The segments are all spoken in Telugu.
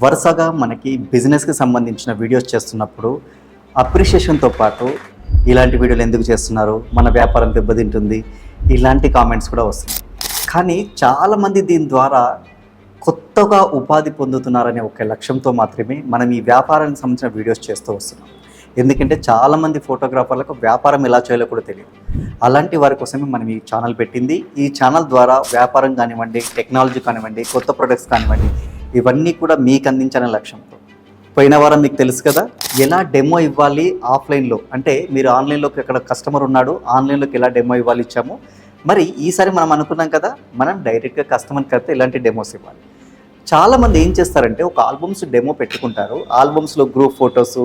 వరుసగా మనకి బిజినెస్కి సంబంధించిన వీడియోస్ చేస్తున్నప్పుడు అప్రిషియేషన్తో పాటు ఇలాంటి వీడియోలు ఎందుకు చేస్తున్నారు, మన వ్యాపారం దెబ్బతింటుంది, ఇలాంటి కామెంట్స్ కూడా వస్తున్నాయి. కానీ చాలామంది దీని ద్వారా కొత్తగా ఉపాధి పొందుతున్నారనే ఒక లక్ష్యంతో మాత్రమే మనం ఈ వ్యాపారానికి సంబంధించిన వీడియోస్ చేస్తూ వస్తున్నాం. ఎందుకంటే చాలామంది ఫోటోగ్రాఫర్లకు వ్యాపారం ఎలా చేయాలో కూడా తెలియదు. అలాంటి వారి కోసమే మనం ఈ ఛానల్ పెట్టింది. ఈ ఛానల్ ద్వారా వ్యాపారం కానివ్వండి, టెక్నాలజీ కానివ్వండి, కొత్త ప్రొడక్ట్స్ కానివ్వండి, ఇవన్నీ కూడా మీకు అందించాలనే లక్ష్యంతో. పోయిన వారం మీకు తెలుసు కదా, ఎలా డెమో ఇవ్వాలి ఆఫ్లైన్లో, అంటే మీరు ఆన్లైన్లోకి ఎక్కడ కస్టమర్ ఉన్నాడు, ఆన్లైన్లోకి ఎలా డెమో ఇవ్వాలి ఇచ్చాము. మరి ఈసారి మనం అనుకున్నాం కదా, మనం డైరెక్ట్గా కస్టమర్కి అయితే ఇలాంటి డెమోస్ ఇవ్వాలి. చాలామంది ఏం చేస్తారంటే ఒక ఆల్బమ్స్ డెమో పెట్టుకుంటారు. ఆల్బమ్స్లో గ్రూప్ ఫొటోసు,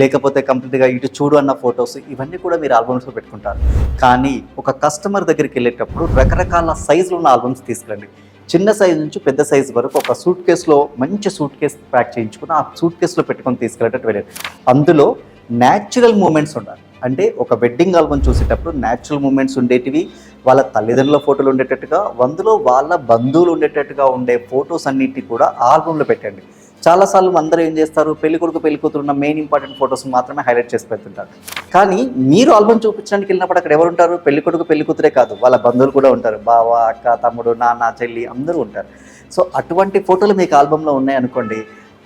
లేకపోతే కంప్లీట్గా ఇటు చూడు అన్న ఫొటోస్, ఇవన్నీ కూడా మీరు ఆల్బమ్స్లో పెట్టుకుంటారు. కానీ ఒక కస్టమర్ దగ్గరికి వెళ్ళేటప్పుడు రకరకాల సైజులు ఉన్న ఆల్బమ్స్ తీసుకురండి. చిన్న సైజు నుంచి పెద్ద సైజు వరకు ఒక సూట్ కేసులో, మంచి సూట్ కేసు ప్యాక్ చేయించుకుని ఆ సూట్ కేసులో పెట్టుకొని తీసుకెళ్ళేటట్టు వెళ్ళారు. అందులో న్యాచురల్ మూమెంట్స్ ఉండాలి. అంటే ఒక వెడ్డింగ్ ఆల్బమ్ చూసేటప్పుడు న్యాచురల్ మూమెంట్స్ ఉండేటివి, వాళ్ళ తల్లిదండ్రుల ఫోటోలు ఉండేటట్టుగా, అందులో వాళ్ళ బంధువులు ఉండేటట్టుగా ఉండే ఫొటోస్ అన్నిటి కూడా ఆల్బమ్లో పెట్టండి. చాలాసార్లు అందరూ ఏం చేస్తారు, పెళ్ళికొడుకు పెళ్ళికూతురు ఉన్న మెయిన్ ఇంపార్టెంట్ ఫొటోస్ మాత్రమే హైలైట్ చేసి పెడుతుంటారు. కానీ మీరు ఆల్బమ్ చూపించడానికి వెళ్ళినప్పుడు అక్కడ ఎవరు ఉంటారు? పెళ్ళికొడుకు పెళ్ళికూతురే కాదు, వాళ్ళ బంధువులు కూడా ఉంటారు. బావ, అక్క, తమ్ముడు, నాన్న, చెల్లి అందరూ ఉంటారు. సో అటువంటి ఫోటోలు మీకు ఆల్బంలో ఉన్నాయనుకోండి,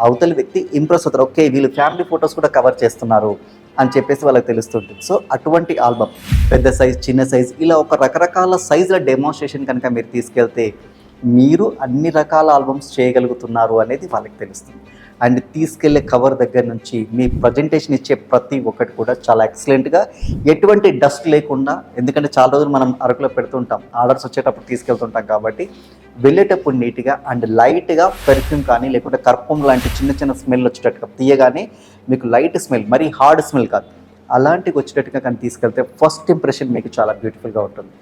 అవతలి వ్యక్తి ఇంప్రెస్ అవుతారు. ఓకే, వీళ్ళు ఫ్యామిలీ ఫొటోస్ కూడా కవర్ చేస్తున్నారు అని చెప్పేసి వాళ్ళకి తెలుస్తుంటుంది. సో అటువంటి ఆల్బమ్, పెద్ద సైజ్, చిన్న సైజ్, ఇలా ఒక రకరకాల సైజుల డెమోన్స్ట్రేషన్ కనుక మీరు తీసుకెళ్తే మీరు అన్ని రకాల ఆల్బమ్స్ చేయగలుగుతున్నారు అనేది వాళ్ళకి తెలుస్తుంది. అండ్ తీసుకెళ్లే కవర్ దగ్గర నుంచి మీ ప్రజెంటేషన్ ఇచ్చే ప్రతి ఒక్కటి కూడా చాలా ఎక్సలెంట్గా, ఎటువంటి డస్ట్ లేకుండా. ఎందుకంటే చాలా రోజులు మనం అరకులో పెడుతుంటాం, ఆర్డర్స్ వచ్చేటప్పుడు తీసుకెళ్తుంటాం కాబట్టి వెళ్ళేటప్పుడు నీట్గా అండ్ లైట్గా పెర్ఫ్యూమ్ కానీ, లేకుంటే కర్పూరం లాంటి చిన్న చిన్న స్మెల్ వచ్చేటట్టుగా, తీయగానే మీకు లైట్ స్మెల్, మరీ హార్డ్ స్మెల్ కాదు, అలాంటివి వచ్చేటట్టుగా కానీ తీసుకెళ్తే ఫస్ట్ ఇంప్రెషన్ మీకు చాలా బ్యూటిఫుల్గా ఉంటుంది.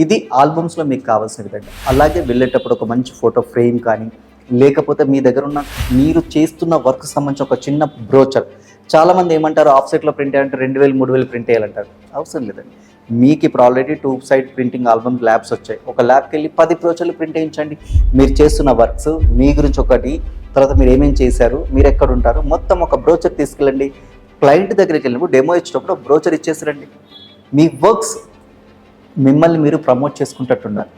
ఇది ఆల్బమ్స్లో మీకు కావాల్సిన విధంగా. అలాగే వెళ్ళేటప్పుడు ఒక మంచి ఫోటో ఫ్రేమ్ కానీ, లేకపోతే మీ దగ్గర ఉన్న మీరు చేస్తున్న వర్క్ సంబంధించిన ఒక చిన్న బ్రోచర్. చాలామంది ఏమంటారు, ఆఫ్ సైట్లో ప్రింట్ అయ్యాలంటే 2000, 3000 ప్రింట్ వేయాలంటారు. అవసరం లేదండి. మీకు ఇప్పుడు already 2 side printing album labs వచ్చాయి. ఒక ల్యాబ్కి వెళ్ళి 10 బ్రోచర్లు ప్రింట్ వేయించండి. మీరు చేస్తున్న వర్క్స్, మీ గురించి ఒకటి, తర్వాత మీరు ఏమేమి చేశారు, మీరు ఎక్కడ ఉంటారు, మొత్తం ఒక బ్రోచర్ తీసుకెళ్ళండి. క్లయింట్ దగ్గరికి వెళ్ళినప్పుడు డెమో ఇచ్చేటప్పుడు బ్రోచర్ ఇచ్చేసారండి. మీ వర్క్స్ మిమ్మల్ని మీరు ప్రమోట్ చేసుకుంటట్టున్నారు.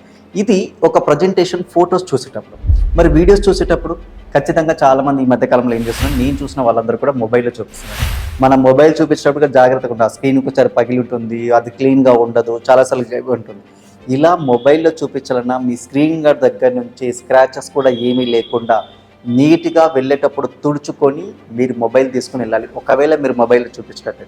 ఇది ఒక ప్రజెంటేషన్. ఫొటోస్ చూసేటప్పుడు, మరి వీడియోస్ చూసేటప్పుడు ఖచ్చితంగా చాలామంది ఈ మధ్యకాలంలో ఏం చేస్తున్నారు, నేను చూసిన వాళ్ళందరూ కూడా మొబైల్లో చూపిస్తున్నారు. మనం మొబైల్ చూపించేటప్పుడు జాగ్రత్తగా ఉంటుంది. ఆ స్క్రీన్కి ఒకసారి పగిలి ఉంటుంది, అది క్లీన్గా ఉండదు, చాలాసార్లు ఉంటుంది. ఇలా మొబైల్లో చూపించాలన్నా మీ స్క్రీన్ గార్డ్ దగ్గర నుంచి స్క్రాచెస్ కూడా ఏమీ లేకుండా నీట్గా వెళ్ళేటప్పుడు తుడుచుకొని మీరు మొబైల్ తీసుకుని వెళ్ళాలి. ఒకవేళ మీరు మొబైల్లో చూపించేటట్టు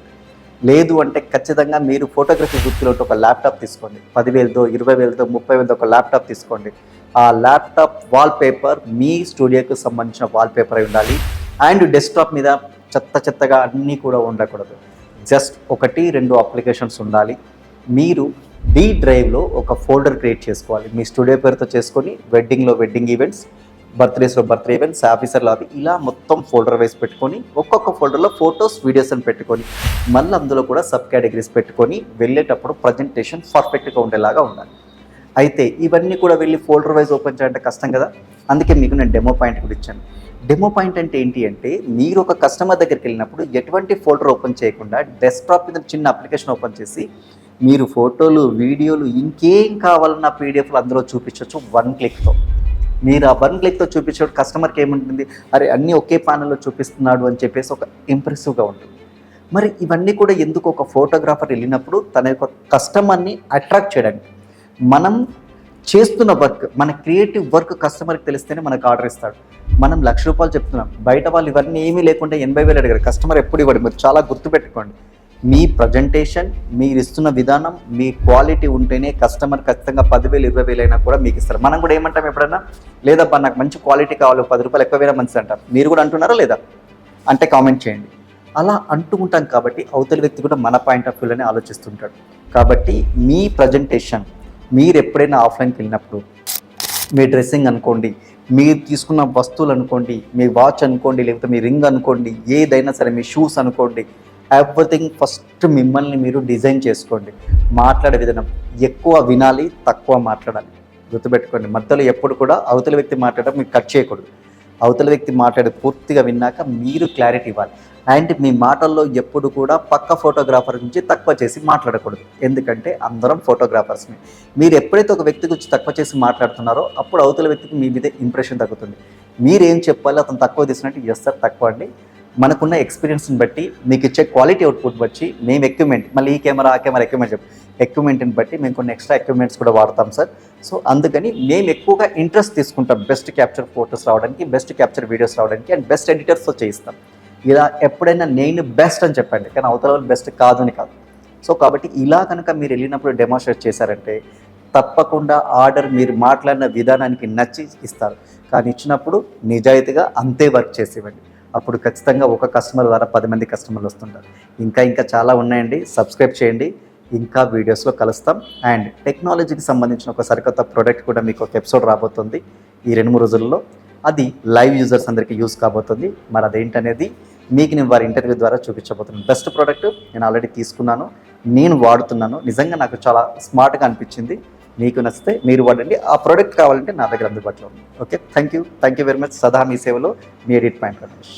లేదు అంటే ఖచ్చితంగా మీరు ఫోటోగ్రఫీ వృత్తిలో ఒక ల్యాప్టాప్ తీసుకోండి. 10,000తో, 20,000తో, 30,000తో ఒక ల్యాప్టాప్ తీసుకోండి. ఆ ల్యాప్టాప్ వాల్పేపర్ మీ స్టూడియోకి సంబంధించిన వాల్పేపర్ అయి ఉండాలి. అండ్ డెస్క్టాప్ మీద చెత్తగా అన్నీ కూడా ఉండకూడదు. జస్ట్ 1-2 అప్లికేషన్స్ ఉండాలి. మీరు డి డ్రైవ్లో ఒక ఫోల్డర్ క్రియేట్ చేసుకోవాలి. మీ స్టూడియో పేరుతో చేసుకొని వెడ్డింగ్లో వెడ్డింగ్ ఈవెంట్స్, బర్త్డేస్లో బర్త్డే ఈవెంట్స్, ఆఫీసర్లో అవి, ఇలా మొత్తం ఫోల్డర్ వేసి పెట్టుకొని ఒక్కొక్క ఫోల్డర్లో ఫొటోస్, వీడియోస్ అని పెట్టుకొని మళ్ళీ అందులో కూడా సబ్ కేటగిరీస్ పెట్టుకొని వెళ్ళేటప్పుడు ప్రజెంటేషన్ పర్ఫెక్ట్గా ఉండేలాగా ఉండాలి. అయితే ఇవన్నీ కూడా వెళ్ళి ఫోల్డర్ వైజ్ ఓపెన్ చేయాలంటే కష్టం కదా. అందుకే మీకు నేను డెమో పాయింట్ కూడా ఇచ్చాను. డెమో పాయింట్ అంటే ఏంటి అంటే, మీరు ఒక కస్టమర్ దగ్గరికి వెళ్ళినప్పుడు ఎటువంటి ఫోల్డర్ ఓపెన్ చేయకుండా డెస్క్టాప్ మీద చిన్న అప్లికేషన్ ఓపెన్ చేసి మీరు ఫోటోలు, వీడియోలు, ఇంకేం కావాలన్న పీడిఎఫ్లు అందులో చూపించవచ్చు 1 క్లిక్తో. మీరు ఆ 1 క్లిక్తో చూపించేటప్పుడు కస్టమర్కి ఏముంటుంది, అరే అన్నీ ఒకే ప్యానల్లో చూపిస్తున్నాడు అని చెప్పేసి ఒక ఇంప్రెసివ్గా ఉంటుంది. మరి ఇవన్నీ కూడా ఎందుకు, ఒక ఫోటోగ్రాఫర్ వెళ్ళినప్పుడు తన యొక్క కస్టమర్ని అట్రాక్ట్ చేయడానికి. మనం చేస్తున్న వర్క్, మన క్రియేటివ్ వర్క్ కస్టమర్కి తెలిస్తేనే మనకు ఆర్డర్ ఇస్తాడు. మనం ₹1,00,000 చెప్తున్నాం, బయట వాళ్ళు ఇవన్నీ ఏమీ లేకుండా 80,000 అడిగారు. కస్టమర్ ఎప్పుడు ఇవ్వడు. మీరు చాలా గుర్తుపెట్టుకోండి. మీ ప్రజెంటేషన్, మీరు ఇస్తున్న విధానం, మీ క్వాలిటీ ఉంటేనే కస్టమర్ ఖచ్చితంగా 10,000, 20,000 అయినా కూడా మీకు ఇస్తారు. మనం కూడా ఏమంటాం ఎప్పుడన్నా, లేదబ్బా నాకు మంచి క్వాలిటీ కావాలి, ₹10 ఎక్కువైనా మంచిది అంటారు. మీరు కూడా అంటున్నారా లేదా అంటే కామెంట్ చేయండి. అలా అంటూ ఉంటాం కాబట్టి అవతలి వ్యక్తి కూడా మన పాయింట్ ఆఫ్ వ్యూలోనే ఆలోచిస్తుంటాడు. కాబట్టి మీ ప్రజెంటేషన్, మీరు ఎప్పుడైనా ఆఫ్లైన్కి వెళ్ళినప్పుడు మీ డ్రెస్సింగ్ అనుకోండి, మీరు తీసుకున్న వస్తువులు అనుకోండి, మీ వాచ్ అనుకోండి, లేకపోతే మీ రింగ్ అనుకోండి, ఏదైనా సరే, మీ షూస్ అనుకోండి, ఎవ్రీథింగ్ ఫస్ట్ మిమ్మల్ని మీరు డిజైన్ చేసుకోండి. మాట్లాడే విధానం ఎక్కువ వినాలి, తక్కువ మాట్లాడాలి. గుర్తుపెట్టుకోండి. మధ్యలో ఎప్పుడు కూడా అవతలి వ్యక్తి మాట్లాడడం మీరు కట్ చేయకూడదు. అవతల వ్యక్తి మాట్లాడి పూర్తిగా విన్నాక మీరు క్లారిటీ ఇవ్వాలి. అండ్ మీ మాటల్లో ఎప్పుడు కూడా పక్క ఫోటోగ్రాఫర్ నుంచి తక్కువ చేసి మాట్లాడకూడదు. ఎందుకంటే అందరం ఫోటోగ్రాఫర్స్ని. మీరు ఎప్పుడైతే ఒక వ్యక్తి గురించి తక్కువ చేసి మాట్లాడుతున్నారో అప్పుడు అవతల వ్యక్తికి మీ మీద ఇంప్రెషన్ తగ్గుతుంది. మీరేం చెప్పాలి, అతను తక్కువ తీసినట్టు ఎస్ సార్ తక్కువ అండి, మనకున్న ఎక్స్పీరియన్స్ని బట్టి మీకు ఇచ్చే క్వాలిటీ అవుట్పుట్ బట్టి మేము ఎక్విప్మెంట్, మళ్ళీ ఈ కెమెరా ఆ కెమెరా ఎక్విప్మెంట్ని బట్టి మేము కొన్ని ఎక్స్ట్రా ఎక్విప్మెంట్స్ కూడా వాడతాం సార్. సో అందుకని మేము ఎక్కువగా ఇంట్రెస్ట్ తీసుకుంటాం బెస్ట్ క్యాప్చర్ ఫోటోస్ రావడానికి, బెస్ట్ క్యాప్చర్ వీడియోస్ రావడానికి అండ్ బెస్ట్ ఎడిటర్స్తో చేయిస్తాం. ఇలా ఎప్పుడైనా నేను బెస్ట్ అని చెప్పండి, కానీ అవతల వాళ్ళు బెస్ట్ కాదు అని కాదు. సో కాబట్టి ఇలా కనుక మీరు వెళ్ళినప్పుడు డెమోన్స్ట్రేట్ చేశారంటే తప్పకుండా ఆర్డర్ మీరు మాట్లాడిన విధానానికి నచ్చి ఇస్తారు. కానీ ఇచ్చినప్పుడు నిజాయితీగా అంతే వర్క్ చేసి ఇవ్వండి. అప్పుడు ఖచ్చితంగా ఒక కస్టమర్ ద్వారా 10 మంది కస్టమర్లు వస్తుంటారు. ఇంకా చాలా ఉన్నాయండి. సబ్స్క్రైబ్ చేయండి. ఇంకా వీడియోస్లో కలుస్తాం. అండ్ టెక్నాలజీకి సంబంధించిన ఒక సరికొత్త ప్రోడక్ట్ కూడా మీకు ఒక ఎపిసోడ్ రాబోతుంది ఈ 2-3 రోజుల్లో. అది లైవ్ యూజర్స్ అందరికీ యూజ్ కాబోతుంది. మరి అదేంటనేది మీకు నేను వారి ఇంటర్వ్యూ ద్వారా చూపించబోతున్నాను. బెస్ట్ ప్రోడక్ట్ నేను ఆల్రెడీ తీసుకున్నాను, నేను వాడుతున్నాను. నిజంగా నాకు చాలా స్మార్ట్గా అనిపించింది. మీకు నచ్చితే మీరు వాడండి. ఆ ప్రోడక్ట్ కావాలంటే నా దగ్గర అందుబాటులో ఉంది. Okay, thank you very much. సదా మీ సేవలో మీ ఎడిట్ పాయింట్ రమేష్.